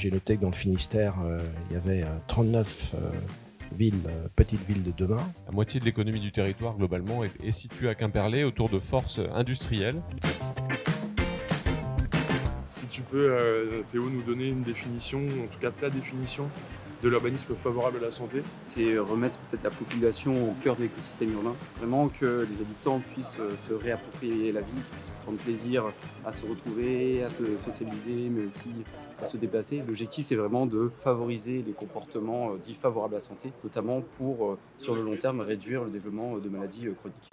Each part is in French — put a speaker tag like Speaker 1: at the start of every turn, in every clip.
Speaker 1: j'ai noté que dans le Finistère, il y avait 39 petites villes de demain.
Speaker 2: La moitié de l'économie du territoire, globalement, est située à Quimperlé, autour de forces industrielles.
Speaker 3: Si tu peux, Théo, nous donner une définition, en tout cas ta définition de l'urbanisme favorable à la santé.
Speaker 4: C'est remettre peut-être la population au cœur de l'écosystème urbain. Vraiment que les habitants puissent se réapproprier la ville, qu'ils puissent prendre plaisir à se retrouver, à se socialiser, mais aussi à se déplacer. L'objectif, c'est vraiment de favoriser les comportements dits favorables à la santé, notamment pour, sur le long terme, réduire le développement de maladies chroniques.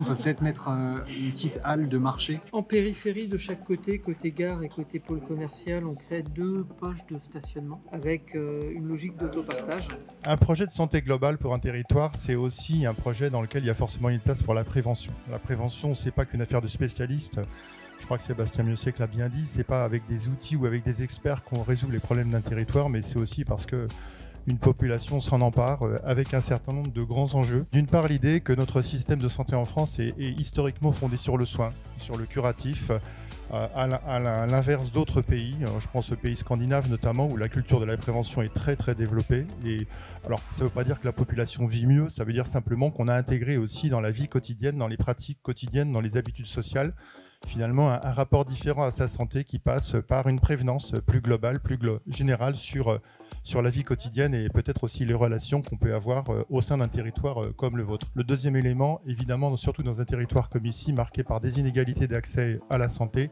Speaker 5: On peut peut-être mettre une petite halle de marché.
Speaker 6: En périphérie de chaque côté, côté gare et côté pôle commercial, on crée 2 poches de stationnement avec une logique d'autopartage.
Speaker 7: Un projet de santé globale pour un territoire, c'est aussi un projet dans lequel il y a forcément une place pour la prévention. La prévention, c'est pas qu'une affaire de spécialistes. Je crois que Sébastien Miossec l'a bien dit, c'est pas avec des outils ou avec des experts qu'on résout les problèmes d'un territoire, mais c'est aussi parce que une population s'en empare avec un certain nombre de grands enjeux. D'une part, l'idée que notre système de santé en France est historiquement fondé sur le soin, sur le curatif, à l'inverse d'autres pays. Je pense aux pays scandinaves notamment, où la culture de la prévention est très très développée. Et alors, ça ne veut pas dire que la population vit mieux, ça veut dire simplement qu'on a intégré aussi dans la vie quotidienne, dans les pratiques quotidiennes, dans les habitudes sociales, finalement un rapport différent à sa santé qui passe par une prévenance plus globale, générale sur la vie quotidienne et peut-être aussi les relations qu'on peut avoir au sein d'un territoire comme le vôtre. Le deuxième élément, évidemment, surtout dans un territoire comme ici, marqué par des inégalités d'accès à la santé,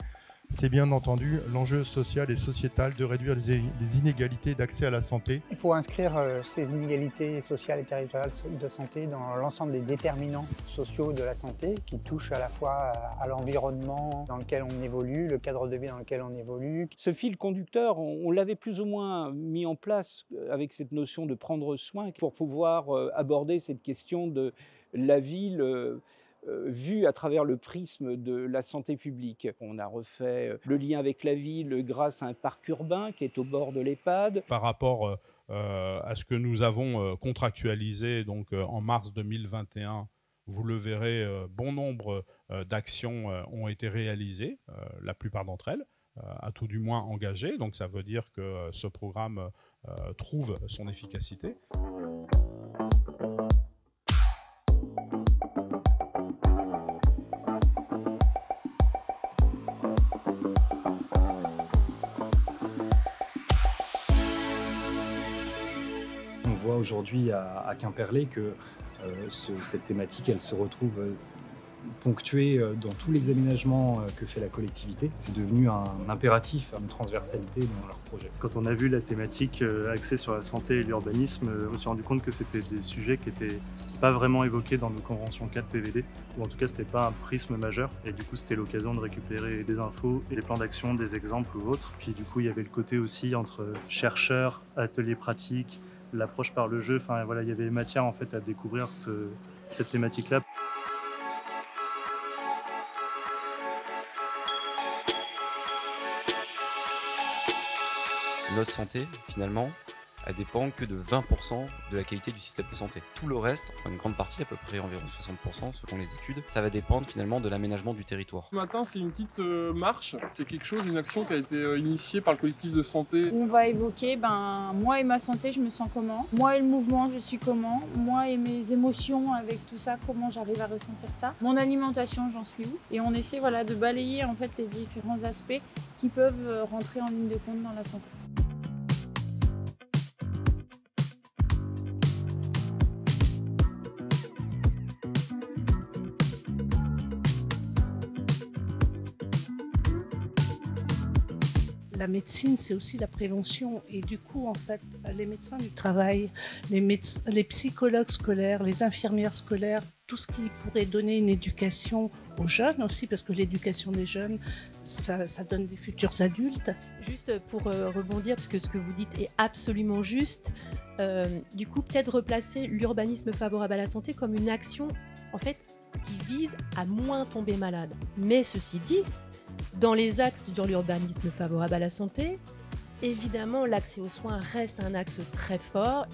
Speaker 7: c'est bien entendu l'enjeu social et sociétal de réduire les inégalités d'accès à la santé.
Speaker 8: Il faut inscrire ces inégalités sociales et territoriales de santé dans l'ensemble des déterminants sociaux de la santé qui touchent à la fois à l'environnement dans lequel on évolue, le cadre de vie dans lequel on évolue.
Speaker 9: Ce fil conducteur, on l'avait plus ou moins mis en place avec cette notion de prendre soin pour pouvoir aborder cette question de la ville vue à travers le prisme de la santé publique. On a refait le lien avec la ville grâce à un parc urbain qui est au bord de l'EHPAD.
Speaker 10: Par rapport à ce que nous avons contractualisé donc, en mars 2021, vous le verrez, bon nombre d'actions ont été réalisées, la plupart d'entre elles, à tout du moins engagées. Donc ça veut dire que ce programme trouve son efficacité.
Speaker 5: On voit aujourd'hui à Quimperlé que cette thématique, elle se retrouve ponctuée dans tous les aménagements que fait la collectivité. C'est devenu un impératif, une transversalité dans leurs projets.
Speaker 3: Quand on a vu la thématique axée sur la santé et l'urbanisme, je me suis rendu compte que c'était des sujets qui n'étaient pas vraiment évoqués dans nos conventions 4 PVD, ou en tout cas c'était pas un prisme majeur, et du coup c'était l'occasion de récupérer des infos, et des plans d'action, des exemples ou autres. Puis du coup il y avait le côté aussi entre chercheurs, ateliers pratiques, l'approche par le jeu, enfin voilà, il y avait matière en fait à découvrir cette thématique-là.
Speaker 4: Notre santé, finalement, elle dépend que de 20% de la qualité du système de santé. Tout le reste, une grande partie, à peu près environ 60% selon les études, ça va dépendre finalement de l'aménagement du territoire.
Speaker 3: Ce matin, c'est une petite marche, c'est quelque chose, une action qui a été initiée par le collectif de santé.
Speaker 11: On va évoquer, moi et ma santé, je me sens comment? Moi et le mouvement, je suis comment? Moi et mes émotions avec tout ça, comment j'arrive à ressentir ça? Mon alimentation, j'en suis où? Et on essaie de balayer en fait les différents aspects qui peuvent rentrer en ligne de compte dans la santé.
Speaker 12: La médecine, c'est aussi la prévention. Et du coup, en fait, les médecins du travail, les psychologues scolaires, les infirmières scolaires, tout ce qui pourrait donner une éducation aux jeunes aussi, parce que l'éducation des jeunes, ça donne des futurs adultes.
Speaker 13: Juste pour rebondir, parce que ce que vous dites est absolument juste, du coup, peut-être replacer l'urbanisme favorable à la santé comme une action, en fait, qui vise à moins tomber malade. Mais ceci dit, dans les axes de l'urbanisme favorable à la santé, évidemment, l'accès aux soins reste un axe très fort.